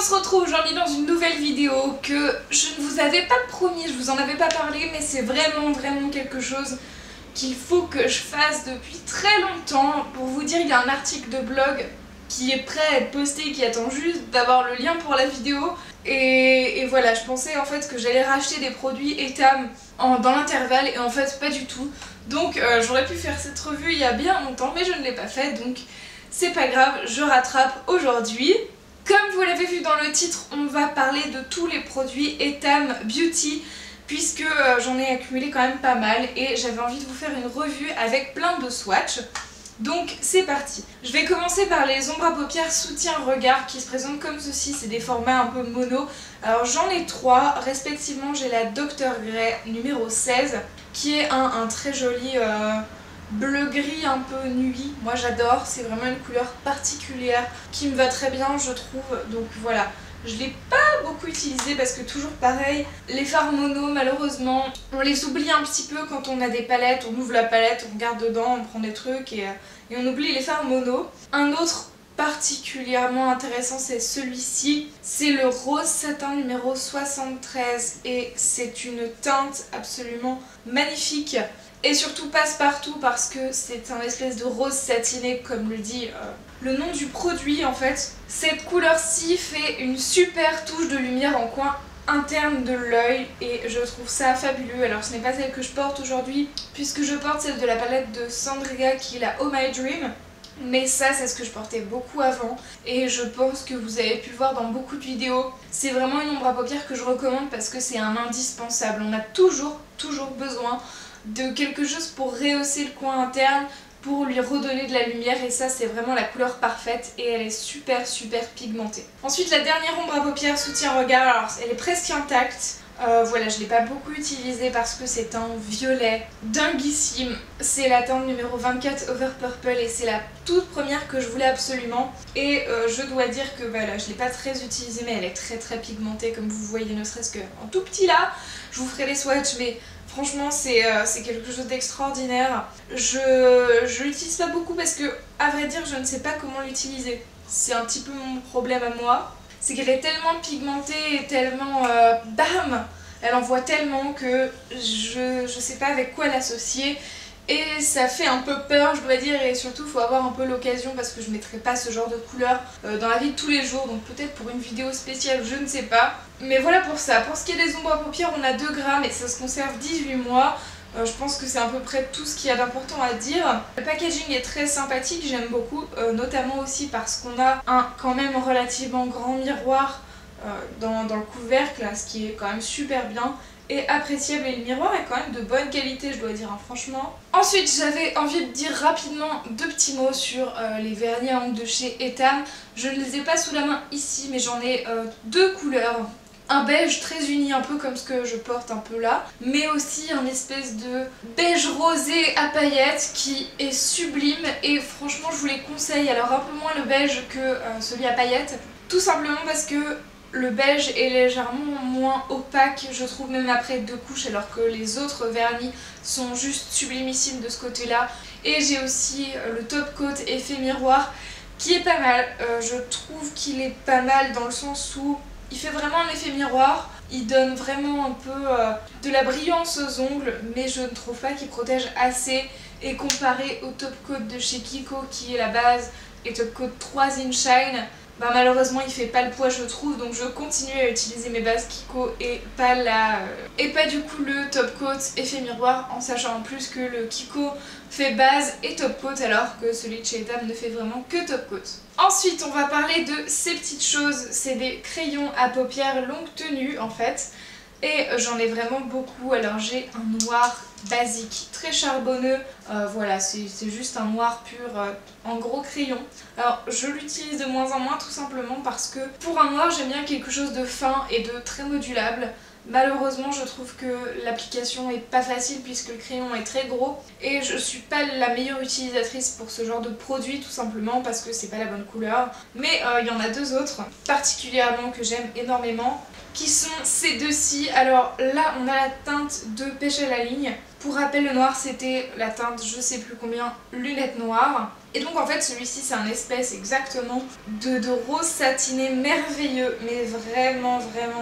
on se retrouve aujourd'hui dans une nouvelle vidéo que je ne vous avais pas promis, je vous en avais pas parlé, mais c'est vraiment quelque chose qu'il faut que je fasse depuis très longtemps. Pour vous dire, il y a un article de blog qui est prêt à être posté, qui attend juste d'avoir le lien pour la vidéo. Et voilà, je pensais en fait que j'allais racheter des produits Etam dans l'intervalle et en fait pas du tout. Donc j'aurais pu faire cette revue il y a bien longtemps, mais je ne l'ai pas fait, donc c'est pas grave, je rattrape aujourd'hui. Comme vous l'avez vu dans le titre, on va parler de tous les produits Etam Beauty, puisque j'en ai accumulé quand même pas mal et j'avais envie de vous faire une revue avec plein de swatchs. Donc c'est parti. Je vais commencer par les ombres à paupières soutien-regard qui se présentent comme ceci, c'est des formats un peu mono. Alors j'en ai trois, respectivement j'ai la Dr Grey numéro 16 qui est un très joli bleu-gris un peu nuit. Moi j'adore, c'est vraiment une couleur particulière qui me va très bien je trouve, donc voilà. Je l'ai pas beaucoup utilisé parce que toujours pareil, les fards mono malheureusement, on les oublie un petit peu quand on a des palettes, on ouvre la palette, on regarde dedans, on prend des trucs et on oublie les fards mono. Un autre particulièrement intéressant c'est celui-ci, c'est le rose satin numéro 73 et c'est une teinte absolument magnifique. Et surtout passe-partout parce que c'est un espèce de rose satiné comme le dit le nom du produit en fait. Cette couleur-ci fait une super touche de lumière en coin interne de l'œil et je trouve ça fabuleux. Alors ce n'est pas celle que je porte aujourd'hui puisque je porte celle de la palette de Sandria qui est la Oh My Dream. Mais ça c'est ce que je portais beaucoup avant et je pense que vous avez pu voir dans beaucoup de vidéos. C'est vraiment une ombre à paupières que je recommande parce que c'est un indispensable. On a toujours besoin de quelque chose pour rehausser le coin interne, pour lui redonner de la lumière et ça c'est vraiment la couleur parfaite et elle est super pigmentée. Ensuite la dernière ombre à paupières soutien-regard, alors elle est presque intacte. Voilà, je ne l'ai pas beaucoup utilisée parce que c'est un violet dinguissime. C'est la teinte numéro 24 Over Purple et c'est la toute première que je voulais absolument. Et je dois dire que voilà, je ne l'ai pas très utilisée mais elle est très pigmentée comme vous voyez, ne serait-ce qu'en tout petit là. Je vous ferai les swatchs mais franchement c'est quelque chose d'extraordinaire. Je l'utilise pas beaucoup parce que à vrai dire je ne sais pas comment l'utiliser. C'est un petit peu mon problème à moi. C'est qu'elle est tellement pigmentée et tellement bam, elle envoie tellement que je sais pas avec quoi l'associer et ça fait un peu peur je dois dire et surtout faut avoir un peu l'occasion parce que je mettrai pas ce genre de couleur dans la vie de tous les jours, donc peut-être pour une vidéo spéciale je ne sais pas. Mais voilà pour ça. Pour ce qui est des ombres à paupières on a 2 grammes et ça se conserve 18 mois. Je pense que c'est à peu près tout ce qu'il y a d'important à dire. Le packaging est très sympathique, j'aime beaucoup, notamment aussi parce qu'on a un quand même relativement grand miroir dans le couvercle, là, ce qui est quand même super bien et appréciable et le miroir est quand même de bonne qualité je dois dire, hein, franchement. Ensuite j'avais envie de dire rapidement 2 petits mots sur les vernis à ongles de chez Etam. Je ne les ai pas sous la main ici mais j'en ai 2 couleurs. Un beige très uni, un peu comme ce que je porte un peu là, mais aussi un espèce de beige rosé à paillettes qui est sublime et franchement je vous les conseille. Alors un peu moins le beige que celui à paillettes, tout simplement parce que le beige est légèrement moins opaque, je trouve, même après 2 couches, alors que les autres vernis sont juste sublimissimes de ce côté-là. Et j'ai aussi le top coat effet miroir qui est pas mal. Je trouve qu'il est pas mal dans le sens où il fait vraiment un effet miroir, il donne vraiment un peu de la brillance aux ongles, mais je ne trouve pas qu'il protège assez. Et comparé au top coat de chez Kiko qui est la base et top coat 3 in Shine, bah malheureusement il fait pas le poids je trouve, donc je continue à utiliser mes bases Kiko et pas du coup le top coat effet miroir, en sachant en plus que le Kiko fait base et top coat alors que celui de chez Etam ne fait vraiment que top coat. Ensuite on va parler de ces petites choses, c'est des crayons à paupières longue tenue en fait. Et j'en ai vraiment beaucoup. Alors j'ai un noir basique, très charbonneux, voilà c'est juste un noir pur en gros crayon. Alors je l'utilise de moins en moins tout simplement parce que pour un noir j'aime bien quelque chose de fin et de très modulable. Malheureusement je trouve que l'application est pas facile puisque le crayon est très gros et je suis pas la meilleure utilisatrice pour ce genre de produit tout simplement parce que c'est pas la bonne couleur. Mais il y en a 2 autres particulièrement que j'aime énormément qui sont ces 2-ci. Alors là on a la teinte de pêche à la ligne. Pour rappel le noir c'était la teinte je sais plus combien lunettes noires. Et donc en fait celui-ci c'est un espèce exactement de rose satiné merveilleux, mais vraiment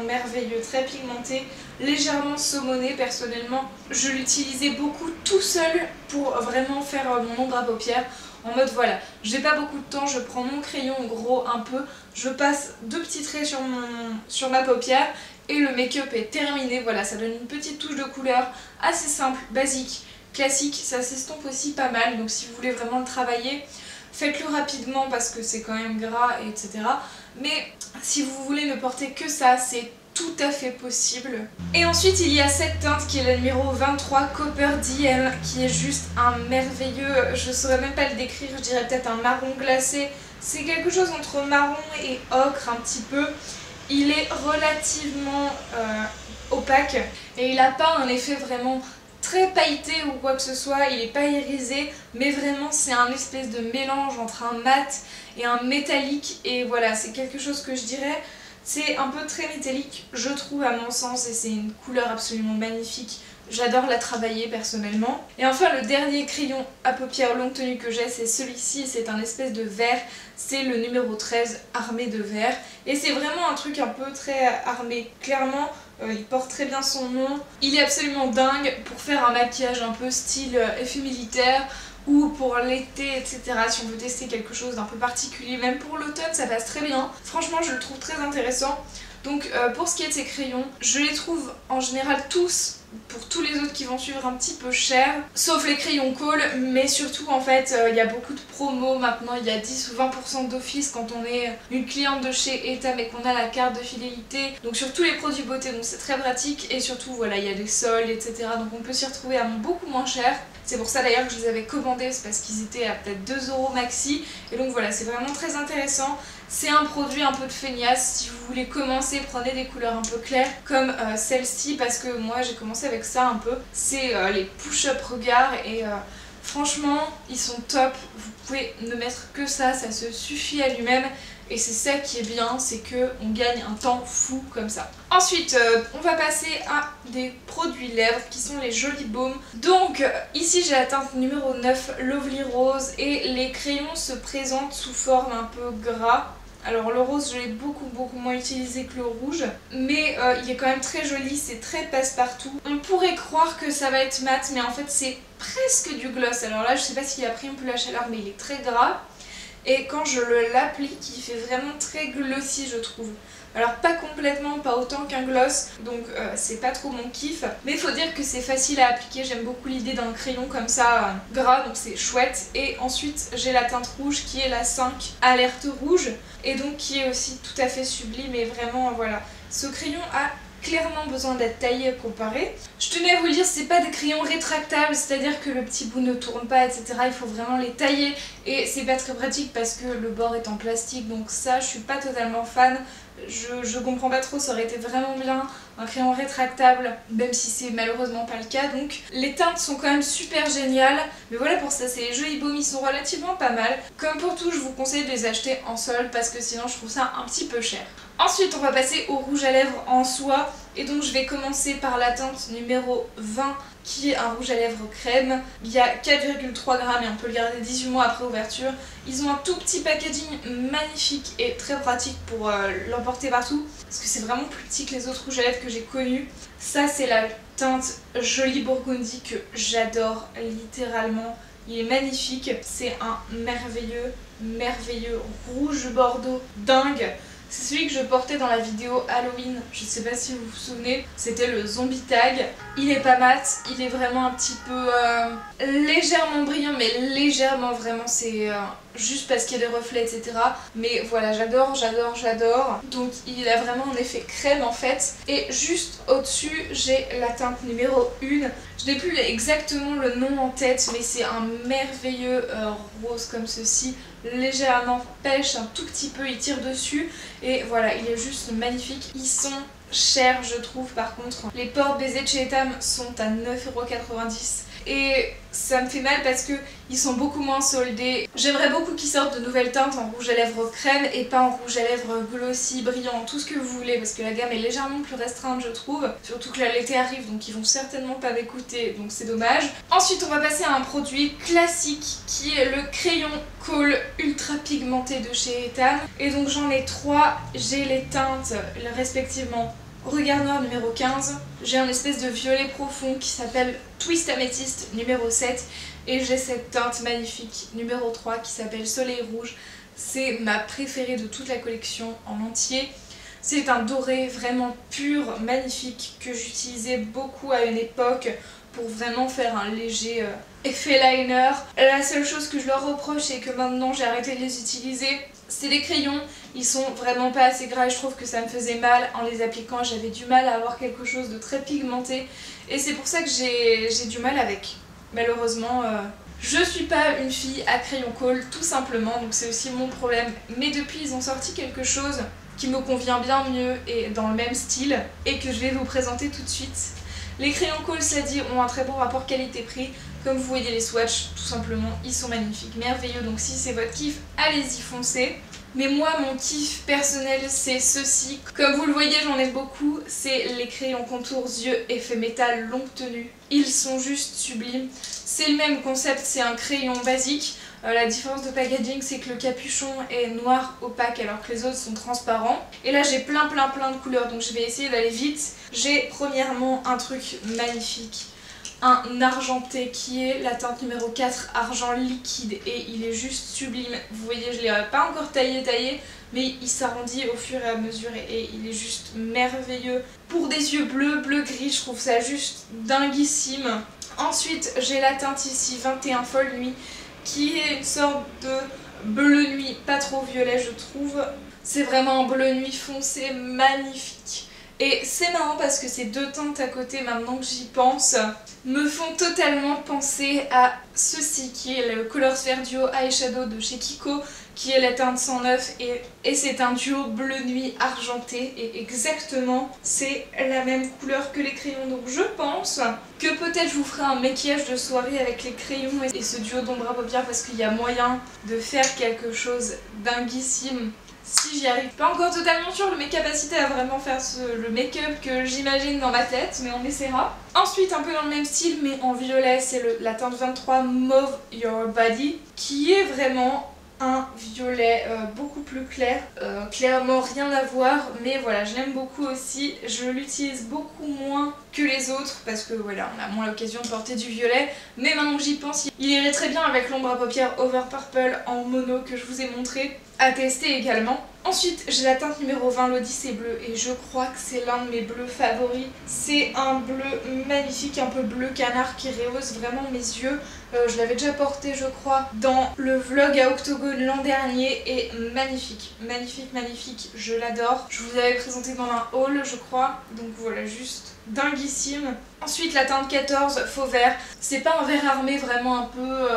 merveilleux, très pigmenté, légèrement saumoné. Personnellement je l'utilisais beaucoup tout seul pour vraiment faire mon ombre à paupières. En mode voilà, j'ai pas beaucoup de temps, je prends mon crayon gros un peu, je passe 2 petits traits sur ma paupière et le make-up est terminé. Voilà, ça donne une petite touche de couleur assez simple, basique, classique, ça s'estompe aussi pas mal. Donc si vous voulez vraiment le travailler, faites-le rapidement parce que c'est quand même gras, etc. Mais si vous voulez ne porter que ça, c'est tout à fait possible. Et ensuite il y a cette teinte qui est la numéro 23, Copper DM, qui est juste un merveilleux, je saurais même pas le décrire, je dirais peut-être un marron glacé. C'est quelque chose entre marron et ocre un petit peu. Il est relativement opaque et il n'a pas un effet vraiment très pailleté ou quoi que ce soit, il n'est pas irisé, mais vraiment c'est un espèce de mélange entre un mat et un métallique. Et voilà, c'est quelque chose que je dirais, c'est un peu très métallique je trouve à mon sens, et c'est une couleur absolument magnifique. J'adore la travailler personnellement. Et enfin le dernier crayon à paupières longue tenue que j'ai, c'est celui-ci, c'est un espèce de vert, c'est le numéro 13, armé de vert. Et c'est vraiment un truc un peu très armé, clairement il porte très bien son nom. Il est absolument dingue pour faire un maquillage un peu style effet militaire, ou pour l'été, etc. Si on veut tester quelque chose d'un peu particulier, même pour l'automne ça passe très bien. Franchement je le trouve très intéressant. Donc pour ce qui est de ces crayons, je les trouve en général tous, pour tous les autres qui vont suivre, un petit peu chers, sauf les crayons Kohl, mais surtout en fait il y a beaucoup de promos maintenant, il y a 10 ou 20% d'office quand on est une cliente de chez Etam et qu'on a la carte de fidélité, donc sur tous les produits beauté, donc c'est très pratique. Et surtout voilà, il y a des soldes, etc. donc on peut s'y retrouver à beaucoup moins cher. C'est pour ça d'ailleurs que je les avais commandés, c'est parce qu'ils étaient à peut-être 2 € maxi, et donc voilà, c'est vraiment très intéressant. C'est un produit un peu de feignasse, si vous voulez commencer, prenez des couleurs un peu claires comme celle-ci, parce que moi j'ai commencé avec ça un peu. C'est les push-up regard et franchement ils sont top, vous pouvez ne mettre que ça se suffit à lui-même. Et c'est ça qui est bien, c'est qu'on gagne un temps fou comme ça. Ensuite, on va passer à des produits lèvres qui sont les Jolie Baume. Donc ici j'ai la teinte numéro 9, Lovely Rose, et les crayons se présentent sous forme un peu gras. Alors le rose je l'ai beaucoup moins utilisé que le rouge, mais il est quand même très joli, c'est très passe-partout. On pourrait croire que ça va être mat, mais en fait c'est presque du gloss. Alors là je sais pas s'il a pris un peu la chaleur, mais il est très gras. Et quand je l'applique, il fait vraiment très glossy je trouve. Alors pas complètement, pas autant qu'un gloss, donc c'est pas trop mon kiff. Mais il faut dire que c'est facile à appliquer, j'aime beaucoup l'idée d'un crayon comme ça gras, donc c'est chouette. Et ensuite j'ai la teinte rouge qui est la 5, Alerte Rouge, et donc qui est aussi tout à fait sublime. Et vraiment voilà, ce crayon a clairement besoin d'être taillé comparé. Je tenais à vous le dire, c'est pas des crayons rétractables, c'est-à-dire que le petit bout ne tourne pas, etc. Il faut vraiment les tailler et c'est pas très pratique parce que le bord est en plastique, donc ça je suis pas totalement fan. Je comprends pas trop, ça aurait été vraiment bien un crayon rétractable, même si c'est malheureusement pas le cas. Donc les teintes sont quand même super géniales, mais voilà, pour ça c'est les Jolie Baume, ils sont relativement pas mal. Comme pour tout, je vous conseille de les acheter en solde parce que sinon je trouve ça un petit peu cher. Ensuite on va passer au rouge à lèvres en soie, et donc je vais commencer par la teinte numéro 20 qui est un rouge à lèvres crème. Il y a 4,3 grammes et on peut le garder 18 mois après ouverture. Ils ont un tout petit packaging magnifique et très pratique pour l'emporter partout, parce que c'est vraiment plus petit que les autres rouges à lèvres que j'ai connus. Ça c'est la teinte Jolie Burgundy que j'adore littéralement. Il est magnifique, c'est un merveilleux rouge bordeaux dingue. C'est celui que je portais dans la vidéo Halloween, je sais pas si vous vous souvenez, c'était le Zombie Tag. Il est pas mat, il est vraiment un petit peu légèrement brillant, mais légèrement, vraiment c'est juste parce qu'il y a des reflets, etc. Mais voilà, j'adore. Donc il a vraiment un effet crème en fait. Et juste au-dessus, j'ai la teinte numéro 1. Je n'ai plus exactement le nom en tête, mais c'est un merveilleux rose comme ceci, légèrement pêche, un tout petit peu, il tire dessus. Et voilà, il est juste magnifique. Ils sont chers je trouve par contre. Les portes baisers de chez Etam sont à 9,90 €. et ça me fait mal parce que ils sont beaucoup moins soldés. J'aimerais beaucoup qu'ils sortent de nouvelles teintes en rouge à lèvres crème et pas en rouge à lèvres glossy, brillant, tout ce que vous voulez, parce que la gamme est légèrement plus restreinte je trouve, surtout que là l'été arrive donc ils vont certainement pas m'écouter, donc c'est dommage. Ensuite on va passer à un produit classique qui est le crayon Kohl ultra pigmenté de chez Etam, et donc j'en ai 3, j'ai les teintes respectivement Regard Noir numéro 15, j'ai un espèce de violet profond qui s'appelle Twist Améthyste numéro 7, et j'ai cette teinte magnifique numéro 3 qui s'appelle Soleil Rouge. C'est ma préférée de toute la collection en entier. C'est un doré vraiment pur, magnifique, que j'utilisais beaucoup à une époque pour vraiment faire un léger effet liner. La seule chose que je leur reproche, c'est que maintenant j'ai arrêté de les utiliser. C'est des crayons, ils sont vraiment pas assez gras et je trouve que ça me faisait mal en les appliquant. J'avais du mal à avoir quelque chose de très pigmenté et c'est pour ça que j'ai du mal avec. Malheureusement, je suis pas une fille à crayon Kohl tout simplement, donc c'est aussi mon problème. Mais depuis ils ont sorti quelque chose qui me convient bien mieux et dans le même style et que je vais vous présenter tout de suite. Les crayons Kohl, cela dit, ont un très bon rapport qualité-prix. Comme vous voyez les swatchs, tout simplement, ils sont magnifiques, merveilleux. Donc si c'est votre kiff, allez-y, foncez. Mais moi, mon kiff personnel, c'est ceci. Comme vous le voyez, j'en ai beaucoup. C'est les crayons contours yeux effet métal longue tenue. Ils sont juste sublimes. C'est le même concept, c'est un crayon basique. La différence de packaging, c'est que le capuchon est noir opaque alors que les autres sont transparents. Et là, j'ai plein de couleurs, donc je vais essayer d'aller vite. J'ai premièrement un truc magnifique. Un argenté qui est la teinte numéro 4, argent liquide, et il est juste sublime. Vous voyez, je ne l'ai pas encore taillé, mais il s'arrondit au fur et à mesure et il est juste merveilleux. Pour des yeux bleus, bleu-gris, je trouve ça juste dinguissime. Ensuite, j'ai la teinte ici, 21 Folle Nuit, qui est une sorte de bleu nuit, pas trop violet je trouve. C'est vraiment un bleu nuit foncé, magnifique. Et c'est marrant parce que ces deux teintes à côté, maintenant que j'y pense, me font totalement penser à ceci qui est le Colorsphere Duo Eyeshadow de chez Kiko, qui est la teinte 109 et c'est un duo bleu nuit argenté et exactement c'est la même couleur que les crayons. Donc je pense que peut-être je vous ferai un maquillage de soirée avec les crayons et ce duo d'ombre à paupières parce qu'il y a moyen de faire quelque chose dinguissime. Si j'y arrive pas encore totalement sûre de mes capacités à vraiment faire le make-up que j'imagine dans ma tête, mais on essaiera. Ensuite, un peu dans le même style, mais en violet, c'est la teinte 23 Mauve Your Body, qui est vraiment un violet beaucoup plus clair. Clairement rien à voir, mais voilà, je l'aime beaucoup aussi. Je l'utilise beaucoup moins que les autres parce que voilà, on a moins l'occasion de porter du violet. Mais maintenant que j'y pense, il irait très bien avec l'ombre à paupières Over Purple en mono que je vous ai montré, à tester également. Ensuite, j'ai la teinte numéro 20, l'Odyssée bleue, et je crois que c'est l'un de mes bleus favoris. C'est un bleu magnifique, un peu bleu canard qui rehausse vraiment mes yeux. Je l'avais déjà porté, je crois, dans le vlog à Octogone l'an dernier, et magnifique, magnifique, magnifique, je l'adore. Je vous avais présenté dans un haul, je crois, donc voilà, juste dinguissime. Ensuite, la teinte 14, faux vert. C'est pas un vert armé vraiment un peu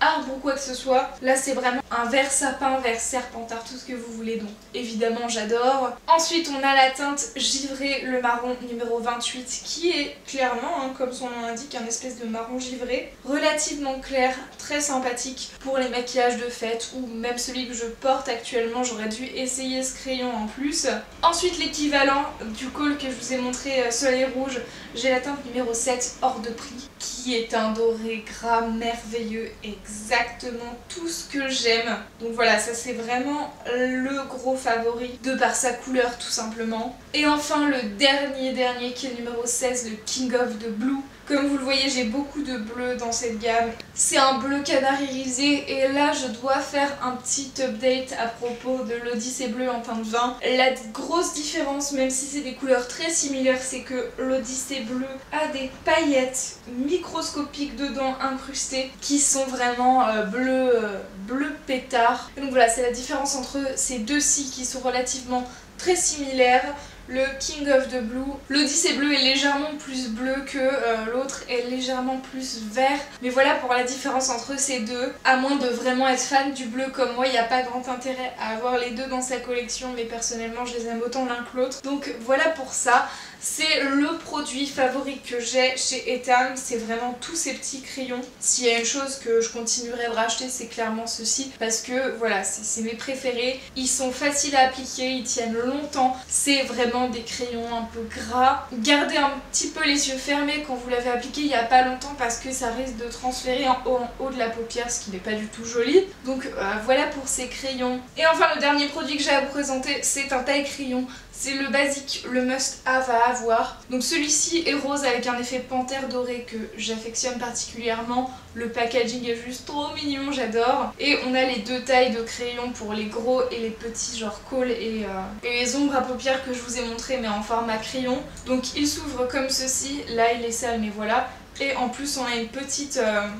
arbre ou quoi que ce soit. Là, c'est vraiment un vert sapin, vert serpentard, tout ce que vous voulez. Donc, évidemment, j'adore. Ensuite, on a la teinte givré, le marron numéro 28, qui est clairement, hein, comme son nom l'indique, un espèce de marron givré. Relativement clair, très sympathique pour les maquillages de fête ou même celui que je porte actuellement. J'aurais dû essayer ce crayon en plus. Ensuite, l'équivalent du Kohl que je vous ai montré, Soleil Rouge. J'ai la teinte numéro 7, hors de prix, qui est un doré gras merveilleux, exactement tout ce que j'aime. Donc voilà, ça c'est vraiment le gros favori de par sa couleur tout simplement. Et enfin le dernier qui est le numéro 16, le King of the Blue. Comme vous le voyez, j'ai beaucoup de bleu dans cette gamme. C'est un bleu canard irisé et là je dois faire un petit update à propos de l'Odyssée bleue en teinte 20. La grosse différence, même si c'est des couleurs très similaires, c'est que l'Odyssée bleue a des paillettes microscopiques dedans incrustées qui sont vraiment bleu pétard. Donc voilà, c'est la différence entre ces deux-ci qui sont relativement très similaires. Le King of the Blue, l'Odyssée bleue est légèrement plus bleu que l'autre est légèrement plus vert. Mais voilà pour la différence entre ces deux. À moins de vraiment être fan du bleu comme moi, il n'y a pas grand intérêt à avoir les deux dans sa collection. Mais personnellement, je les aime autant l'un que l'autre. Donc voilà pour ça. c'est le produit favori que j'ai chez Etam, c'est vraiment tous ces petits crayons. S'il y a une chose que je continuerai de racheter, c'est clairement ceux-ci, parce que voilà, c'est mes préférés. Ils sont faciles à appliquer, ils tiennent longtemps, c'est vraiment des crayons un peu gras. Gardez un petit peu les yeux fermés quand vous l'avez appliqué il n'y a pas longtemps, parce que ça risque de transférer en haut de la paupière, ce qui n'est pas du tout joli. Donc voilà pour ces crayons. Et enfin le dernier produit que j'ai à vous présenter, c'est un taille-crayon. C'est le basique, le must-have à avoir. Donc celui-ci est rose avec un effet panthère doré que j'affectionne particulièrement. Le packaging est juste trop mignon, j'adore. Et on a les deux tailles de crayons pour les gros et les petits, genre colle et les ombres à paupières que je vous ai montré mais en format crayon. Donc il s'ouvre comme ceci, là il est sale mais voilà. Et en plus on a une petite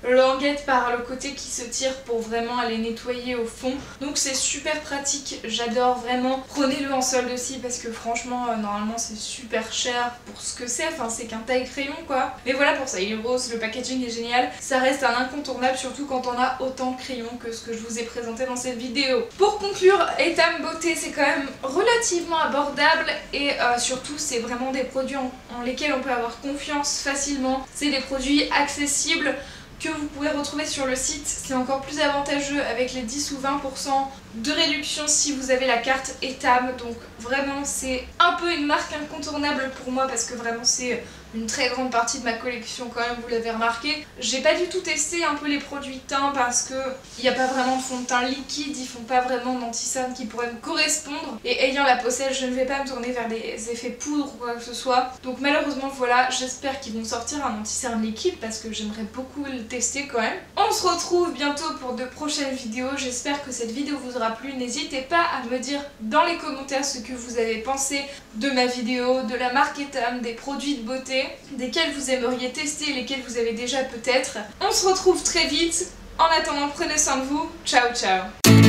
languette par le côté qui se tire pour vraiment aller nettoyer au fond. Donc c'est super pratique, j'adore vraiment. Prenez-le en solde aussi parce que franchement normalement c'est super cher pour ce que c'est. Enfin c'est qu'un taille crayon quoi. Mais voilà pour ça, il est rose, le packaging est génial. Ça reste un incontournable surtout quand on a autant de crayons que ce que je vous ai présenté dans cette vidéo. Pour conclure, Etam Beauté c'est quand même relativement abordable et surtout c'est vraiment des produits en lesquels on peut avoir confiance facilement. C'est des produits accessibles que vous pouvez retrouver sur le site. C'est encore plus avantageux avec les 10 ou 20% de réduction si vous avez la carte Etam. Donc vraiment c'est un peu une marque incontournable pour moi parce que vraiment c'est une très grande partie de ma collection quand même, vous l'avez remarqué. J'ai pas du tout testé un peu les produits teint parce que il n'y a pas vraiment de fond de teint liquide, ils font pas vraiment d'anti-cerne qui pourrait me correspondre. Et ayant la possède, je ne vais pas me tourner vers des effets poudre ou quoi que ce soit. Donc malheureusement voilà, j'espère qu'ils vont sortir un anti-cerne liquide parce que j'aimerais beaucoup le tester quand même. On se retrouve bientôt pour de prochaines vidéos. J'espère que cette vidéo vous aura plu. N'hésitez pas à me dire dans les commentaires ce que vous avez pensé de ma vidéo, de la marque Etam, des produits de beauté, desquels vous aimeriez tester, lesquels vous avez déjà peut-être. On se retrouve très vite. En attendant, prenez soin de vous. Ciao ciao.